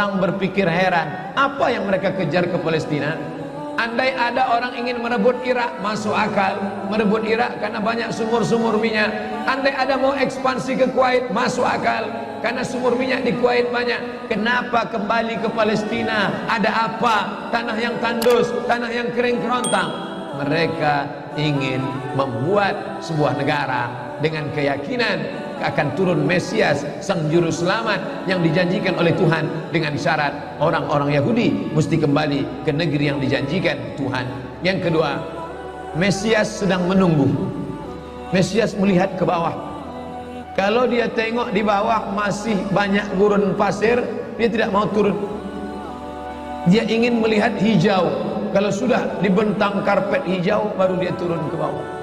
Orang berpikir heran, apa yang mereka kejar ke Palestina? Andai ada orang ingin merebut Irak, masuk akal. Merebut Irak karena banyak sumur-sumur minyak. Andai ada mau ekspansi ke Kuwait, masuk akal, karena sumur minyak di Kuwait banyak. Kenapa kembali ke Palestina? Ada apa? Tanah yang tandus, tanah yang kering kerontang. Mereka ingin membuat sebuah negara dengan keyakinan akan turun Mesias, sang juru selamat yang dijanjikan oleh Tuhan, dengan syarat orang-orang Yahudi mesti kembali ke negeri yang dijanjikan Tuhan. Yang kedua, Mesias sedang menunggu. Mesias melihat ke bawah. Kalau dia tengok di bawah masih banyak gurun pasir, dia tidak mau turun. Dia ingin melihat hijau. Kalau sudah dibentang karpet hijau, baru dia turun ke bawah.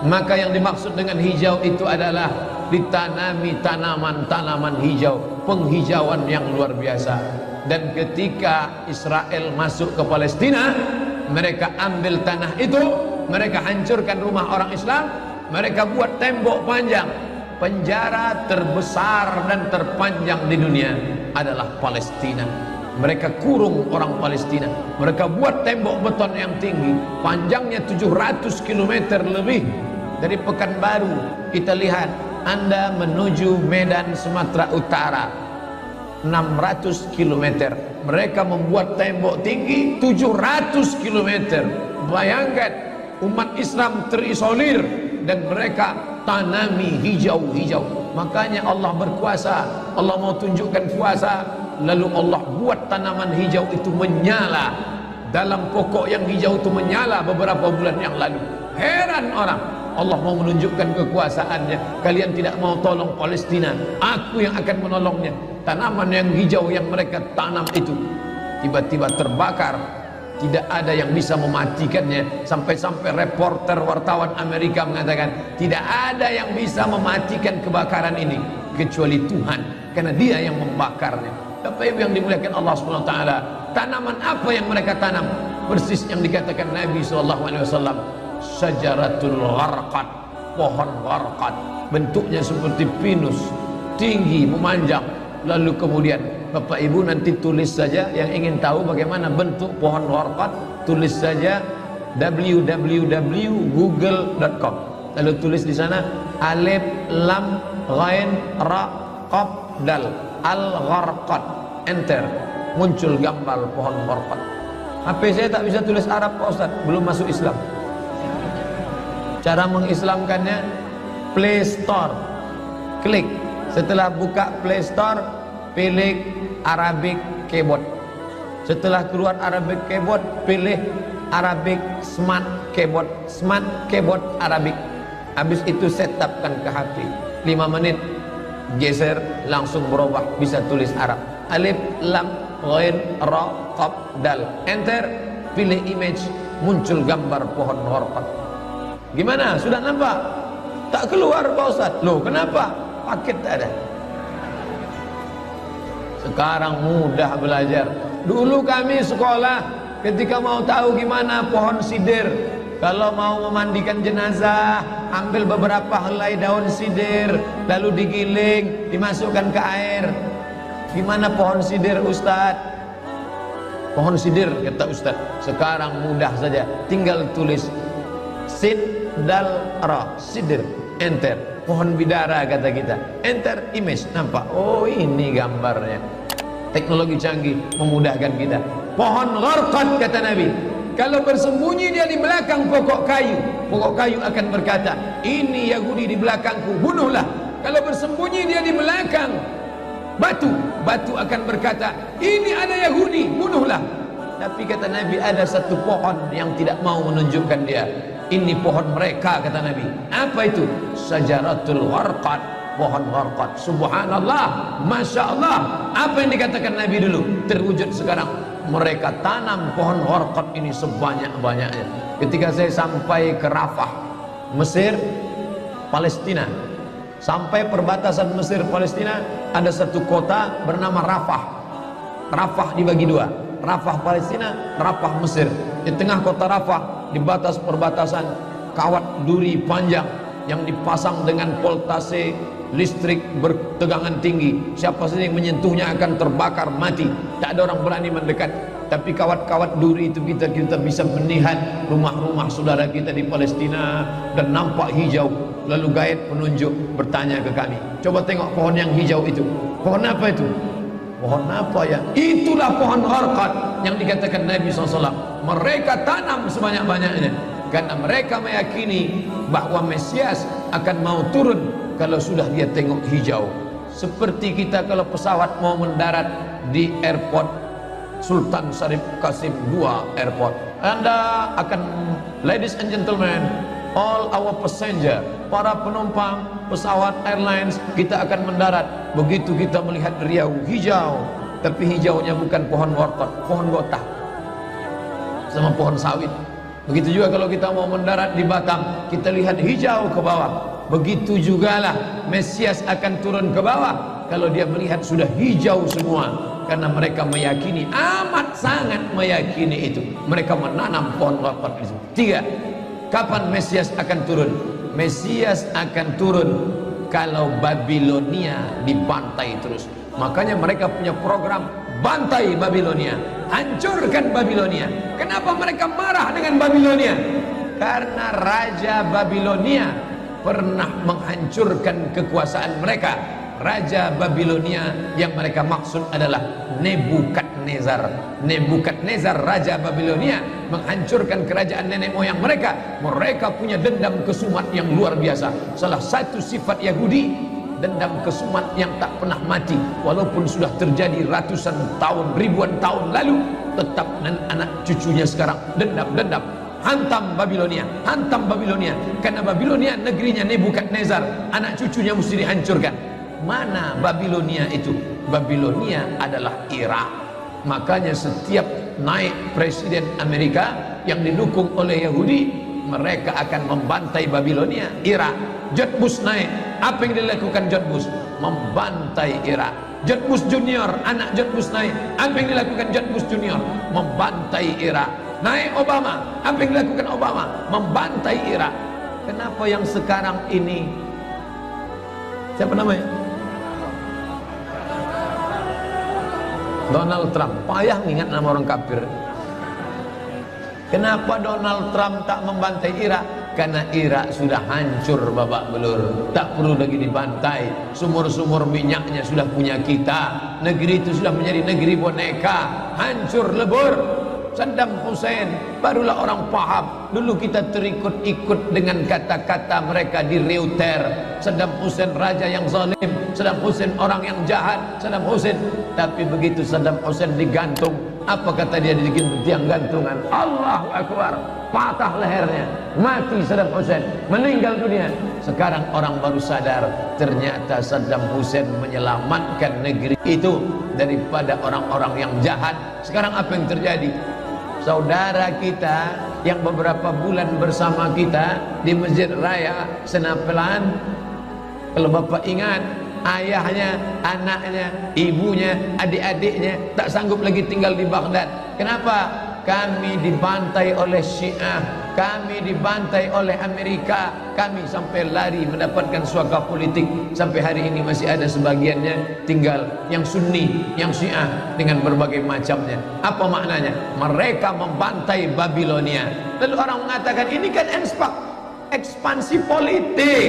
Maka yang dimaksud dengan hijau itu adalah ditanami tanaman-tanaman hijau, penghijauan yang luar biasa. Dan ketika Israel masuk ke Palestina, mereka ambil tanah itu, mereka hancurkan rumah orang Islam, mereka buat tembok panjang. Penjara terbesar dan terpanjang di dunia adalah Palestina. Mereka kurung orang Palestina. Mereka buat tembok beton yang tinggi, panjangnya 700 km lebih. Dari Pekanbaru kita lihat, Anda menuju Medan Sumatera Utara 600 km. Mereka membuat tembok tinggi 700 km. Bayangkan, umat Islam terisolir dan mereka tanami hijau-hijau. Makanya Allah berkuasa. Allah mau tunjukkan kuasa, lalu Allah buat tanaman hijau itu menyala. Dalam pokok yang hijau itu menyala beberapa bulan yang lalu. Heran orang, Allah mau menunjukkan kekuasaannya. Kalian tidak mau tolong Palestina, aku yang akan menolongnya. Tanaman yang hijau yang mereka tanam itu tiba-tiba terbakar. Tidak ada yang bisa mematikannya. Sampai-sampai reporter wartawan Amerika mengatakan, tidak ada yang bisa mematikan kebakaran ini kecuali Tuhan, karena Dia yang membakarnya. Bapak Ibu yang dimuliakan Allah SWT, tanaman apa yang mereka tanam? Persis yang dikatakan Nabi SAW, Syajaratul Gharqad, pohon gharqad, bentuknya seperti pinus, tinggi, memanjang. Lalu kemudian Bapak Ibu nanti tulis saja, yang ingin tahu bagaimana bentuk pohon gharqad, tulis saja www.google.com. Lalu tulis di sana alif lam ghain ra qaf dal al-gharqad, enter, muncul gambar pohon gharqad. HP saya tak bisa tulis Arab Pak Ustaz, belum masuk Islam. Cara mengislamkannya, Play Store, klik. Setelah buka Play Store, pilih Arabic Keyboard. Setelah keluar Arabic Keyboard, pilih Arabic Smart Keyboard. Smart Keyboard Arabic. Habis itu setupkan ke HP 5 menit, geser, langsung berubah, bisa tulis Arab. Alif lam ghain ra qaf dal, enter, pilih image, muncul gambar pohon gharqad. Gimana? Sudah nampak? Tak keluar Pak Ustaz. Loh, kenapa? Paket tak ada. Sekarang mudah belajar. Dulu kami sekolah, ketika mau tahu gimana pohon sidir, kalau mau memandikan jenazah, ambil beberapa helai daun sidir, lalu digiling, dimasukkan ke air. Gimana pohon sidir Ustaz? Pohon sidir, kata Ustaz. Sekarang mudah saja, tinggal tulis Sid dal ra, sidir, enter. Pohon bidara kata kita, enter image, nampak. Oh, ini gambarnya. Teknologi canggih memudahkan kita. Pohon gharqad kata Nabi, kalau bersembunyi dia di belakang pokok kayu, pokok kayu akan berkata, ini Yahudi di belakangku, bunuhlah. Kalau bersembunyi dia di belakang batu, batu akan berkata, ini ada Yahudi, bunuhlah. Tapi kata Nabi, ada satu pohon yang tidak mau menunjukkan dia. Ini pohon mereka kata Nabi. Apa itu? Syajaratul gharqad, pohon gharqad. Subhanallah, Masya Allah. Apa yang dikatakan Nabi dulu terwujud sekarang. Mereka tanam pohon gharqad ini sebanyak-banyaknya. Ketika saya sampai ke Rafah, Mesir, Palestina, sampai perbatasan Mesir Palestina, ada satu kota bernama Rafah. Rafah dibagi dua, Rafah Palestina, Rafah Mesir. Di tengah kota Rafah, di batas perbatasan, kawat duri panjang yang dipasang dengan voltase listrik bertegangan tinggi, siapa saja yang menyentuhnya akan terbakar mati, tak ada orang berani mendekat. Tapi kawat-kawat duri itu kita bisa melihat rumah-rumah saudara kita di Palestina dan nampak hijau. Lalu gaib penunjuk bertanya ke kami, coba tengok pohon yang hijau itu, pohon apa itu? Pohon apa ya? Itulah pohon Gharqad yang dikatakan Nabi SAW. Mereka tanam sebanyak-banyaknya karena mereka meyakini bahwa Mesias akan mau turun kalau sudah dia tengok hijau. Seperti kita kalau pesawat mau mendarat di airport Sultan Syarif Qasim II Airport, Anda akan, ladies and gentlemen, all our passenger, para penumpang pesawat airlines, kita akan mendarat. Begitu kita melihat riau hijau, tapi hijaunya bukan pohon wortel, pohon gotah sama pohon sawit. Begitu juga kalau kita mau mendarat di Batam, kita lihat hijau ke bawah. Begitu jugalah Mesias akan turun ke bawah kalau dia melihat sudah hijau semua. Karena mereka meyakini, amat sangat meyakini itu. Mereka menanam pohon wortel itu. 3. Kapan Mesias akan turun? Mesias akan turun kalau Babilonia dibantai terus. Makanya mereka punya program bantai Babilonia, hancurkan Babilonia. Kenapa mereka marah dengan Babilonia? Karena Raja Babilonia pernah menghancurkan kekuasaan mereka. Raja Babilonia yang mereka maksud adalah Nebukadnezar. Nebukadnezar Raja Babilonia menghancurkan kerajaan nenek moyang mereka. Mereka punya dendam kesumat yang luar biasa. Salah satu sifat Yahudi, dendam kesumat yang tak pernah mati. Walaupun sudah terjadi ratusan tahun, ribuan tahun lalu, tetap anak cucunya sekarang dendam. Hantam Babilonia, hantam Babilonia. Karena Babilonia negerinya Nebukadnezar, anak cucunya mesti dihancurkan. Mana Babilonia itu? Babilonia adalah Irak. Makanya setiap naik presiden Amerika yang didukung oleh Yahudi, mereka akan membantai Babilonia, Irak. George Bush naik, apa yang dilakukan George Bush? Membantai Irak. George Bush Junior, anak George Bush naik, apa yang dilakukan George Bush Junior? Membantai Irak. Naik Obama, apa yang dilakukan Obama? Membantai Irak. Kenapa yang sekarang ini, siapa namanya? Donald Trump. Payah ingat nama orang kafir. Kenapa Donald Trump tak membantai Irak? Karena Irak sudah hancur babak belur, tak perlu lagi dibantai. Sumur-sumur minyaknya sudah punya kita. Negeri itu sudah menjadi negeri boneka, hancur lebur. Saddam Hussein barulah orang paham. Dulu kita terikut-ikut dengan kata-kata mereka di Reuter. Saddam Hussein raja yang zalim, Saddam Hussein orang yang jahat, Saddam Hussein. Tapi begitu Saddam Hussein digantung, apa kata dia di tiang gantungan? Allahu Akbar, patah lehernya, mati Saddam Hussein, meninggal dunia. Sekarang orang baru sadar, ternyata Saddam Hussein menyelamatkan negeri itu daripada orang-orang yang jahat. Sekarang apa yang terjadi? Saudara kita yang beberapa bulan bersama kita di Masjid Raya Senapelan, kalau Bapak ingat, ayahnya, anaknya, ibunya, adik-adiknya tak sanggup lagi tinggal di Baghdad. Kenapa? Kami dibantai oleh Syiah, kami dibantai oleh Amerika, kami sampai lari mendapatkan suaka politik. Sampai hari ini masih ada sebagiannya tinggal yang Sunni, yang Syiah dengan berbagai macamnya. Apa maknanya? Mereka membantai Babilonia. Lalu orang mengatakan ini kan ekspansi politik,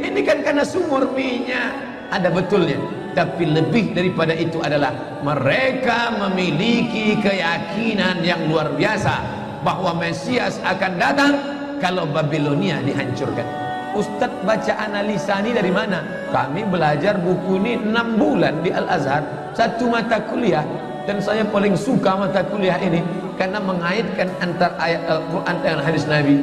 ini kan karena sumur minyak. Ada betulnya, tapi lebih daripada itu adalah mereka memiliki keyakinan yang luar biasa bahwa Mesias akan datang kalau Babilonia dihancurkan. Ustadz baca analisa ini dari mana? Kami belajar buku ini 6 bulan di Al-Azhar, satu mata kuliah, dan saya paling suka mata kuliah ini karena mengaitkan antara ayat Al-Quran dengan hadis Nabi.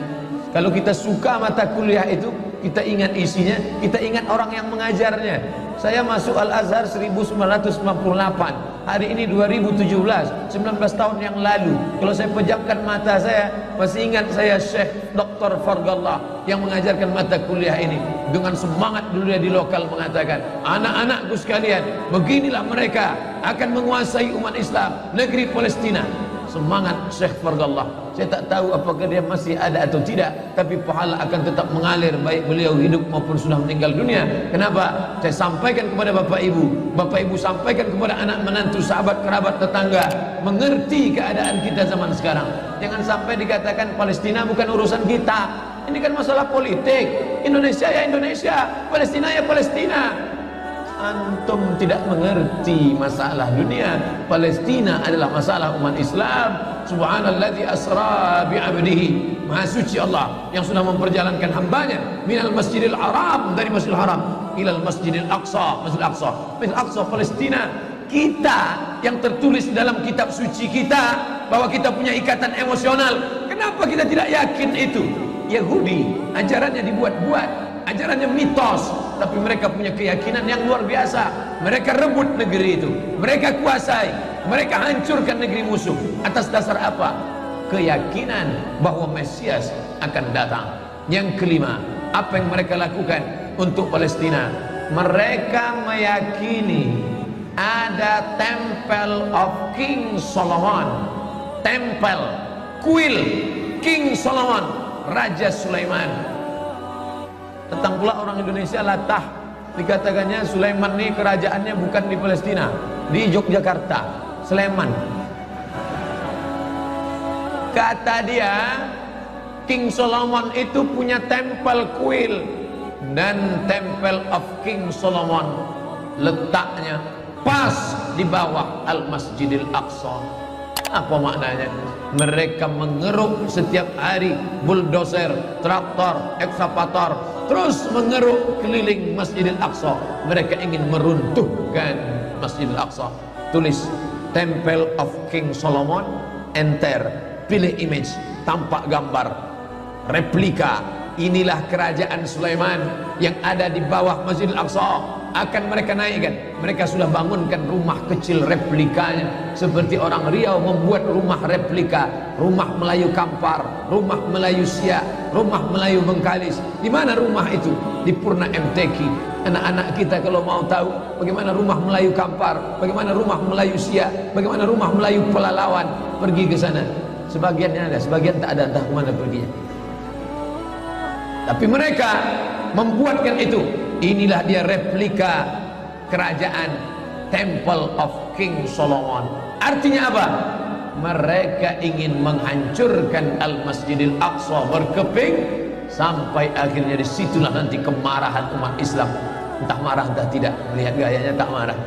Kalau kita suka mata kuliah itu, kita ingat isinya, kita ingat orang yang mengajarnya. Saya masuk Al-Azhar 1998, hari ini 2017, 19 tahun yang lalu. Kalau saya pejamkan mata saya, masih ingat saya Syekh Dr. Fargallah yang mengajarkan mata kuliah ini. Dengan semangat dulu dia di lokal mengatakan, anak-anakku sekalian, beginilah mereka akan menguasai umat Islam, negeri Palestina. semangat Syekh Fardallah. Saya tak tahu apakah dia masih ada atau tidak, tapi pahala akan tetap mengalir baik beliau hidup maupun sudah meninggal dunia. Kenapa? Saya sampaikan kepada Bapak Ibu sampaikan kepada anak menantu, sahabat, kerabat, tetangga, mengerti keadaan kita zaman sekarang. Jangan sampai dikatakan Palestina bukan urusan kita. Ini kan masalah politik. Indonesia ya Indonesia, Palestina ya Palestina. Antum tidak mengerti masalah dunia. Palestina adalah masalah umat Islam. Subhanalladzi asra bi'abdihi. Maha suci Allah yang sudah memperjalankan hambanya minal masjidil haram, dari masjidil haram ilal masjidil aqsa, masjidil aqsa, masjidil aqsa Palestina. Kita yang tertulis dalam kitab suci kita bahwa kita punya ikatan emosional. Kenapa kita tidak yakin itu? Yahudi ajarannya dibuat-buat, ajarannya mitos, tapi mereka punya keyakinan yang luar biasa. Mereka rebut negeri itu, mereka kuasai, mereka hancurkan negeri musuh. Atas dasar apa? Keyakinan bahwa Mesias akan datang. Yang kelima, apa yang mereka lakukan untuk Palestina? Mereka meyakini ada Temple of King Solomon, tempel kuil King Solomon, Raja Sulaiman. Tentang pula orang Indonesia latah, dikatakannya Sulaiman ini kerajaannya bukan di Palestina, di Yogyakarta, Sleman. Kata dia, King Solomon itu punya tempel kuil, dan Temple of King Solomon letaknya pas di bawah Al-Masjidil Aqsa. Apa maknanya? Mereka mengeruk setiap hari bulldozer, traktor, ekskavator, terus mengeruk keliling Masjidil Aqsa. Mereka ingin meruntuhkan Masjidil Aqsa. Tulis Temple of King Solomon, enter, pilih image, tampak gambar replika. Inilah kerajaan Sulaiman yang ada di bawah Masjidil Aqsa. Akan mereka naikkan. Mereka sudah bangunkan rumah kecil replikanya, seperti orang Riau membuat rumah replika, rumah Melayu Kampar, rumah Melayu Siak, rumah Melayu Bengkalis. Di mana rumah itu? Di Purna MTQ. Anak-anak kita kalau mau tahu bagaimana rumah Melayu Kampar, bagaimana rumah Melayu Siak, bagaimana rumah Melayu Pelalawan, pergi ke sana. Sebagiannya ada, sebagian tak ada, entah kemana perginya. Tapi mereka membuatkan itu. Inilah dia replika kerajaan Temple of King Solomon. Artinya apa? Mereka ingin menghancurkan Al-Masjidil Aqsa berkeping, sampai akhirnya disitulah nanti kemarahan umat Islam. Entah marah entah tidak, melihat gayanya tak marah.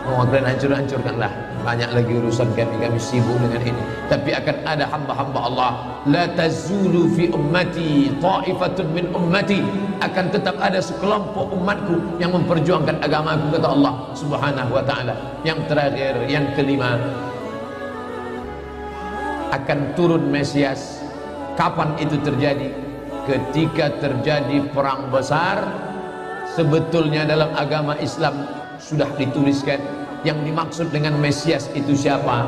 Oh, kalian hancurkanlah. Banyak lagi urusan kami sibuk dengan ini. Tapi akan ada hamba-hamba Allah. La tazulu fi ummati ta'ifatun min ummati. Akan tetap ada sekelompok umatku yang memperjuangkan agamaku, kata Allah Subhanahu wa ta'ala. Yang terakhir, yang kelima, akan turun Mesias. Kapan itu terjadi? Ketika terjadi perang besar. Sebetulnya dalam agama Islam sudah dituliskan yang dimaksud dengan Mesias itu siapa.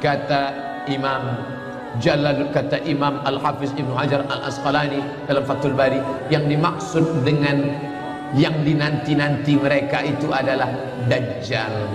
Kata Imam Al-Hafiz Ibnu Hajar Al-Asqalani dalam Fathul Bari, yang dimaksud dengan yang dinanti-nanti mereka itu adalah Dajjal.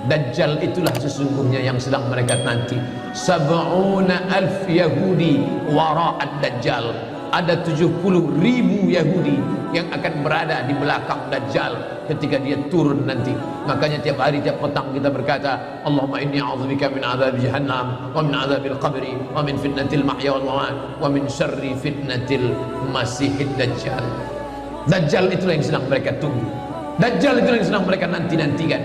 Dajjal itulah sesungguhnya yang sedang mereka nanti. 70,000 Yahudi wara'ad Dajjal. Ada 70.000 Yahudi yang akan berada di belakang Dajjal ketika dia turun nanti. Makanya tiap hari, tiap petang kita berkata, Allahumma inni a'udzubika min azab jahannam wa min azabil qabri wa min fitnatil mahya wal mamat wa min syarri fitnatil masihid Dajjal. Dajjal itulah yang sedang mereka tunggu. Dajjal itulah yang sedang mereka nanti-nantikan.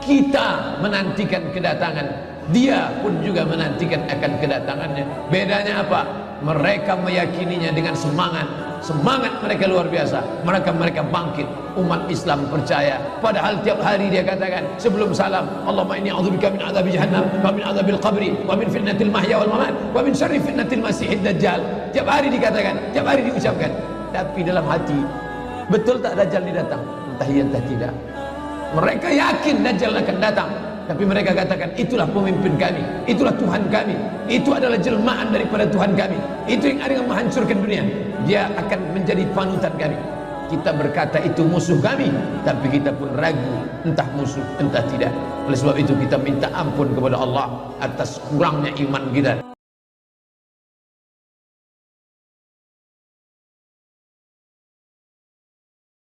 Kita menantikan kedatangan, dia pun juga menantikan akan kedatangannya. Bedanya apa? Mereka meyakininya dengan semangat. Semangat mereka luar biasa. Mereka bangkit. Umat Islam percaya. Padahal tiap hari dia katakan sebelum salam, Allahumma inni a'udzubika min adzabi jahannam wa min adzabil qabri wa min fitnatil mahya wal mamat wa min syarri fitnatil masihid Dajjal. Tiap hari dikatakan, tiap hari diucapkan. Tapi dalam hati, betul tak Dajjal datang? Entah iya entah tidak. Mereka yakin Dajjal akan datang, tapi mereka katakan itulah pemimpin kami, itulah Tuhan kami, itu adalah jelmaan daripada Tuhan kami, itu yang akan menghancurkan dunia, dia akan menjadi panutan kami. kita berkata itu musuh kami, tapi kita pun ragu entah musuh entah tidak. Oleh sebab itu kita minta ampun kepada Allah atas kurangnya iman kita.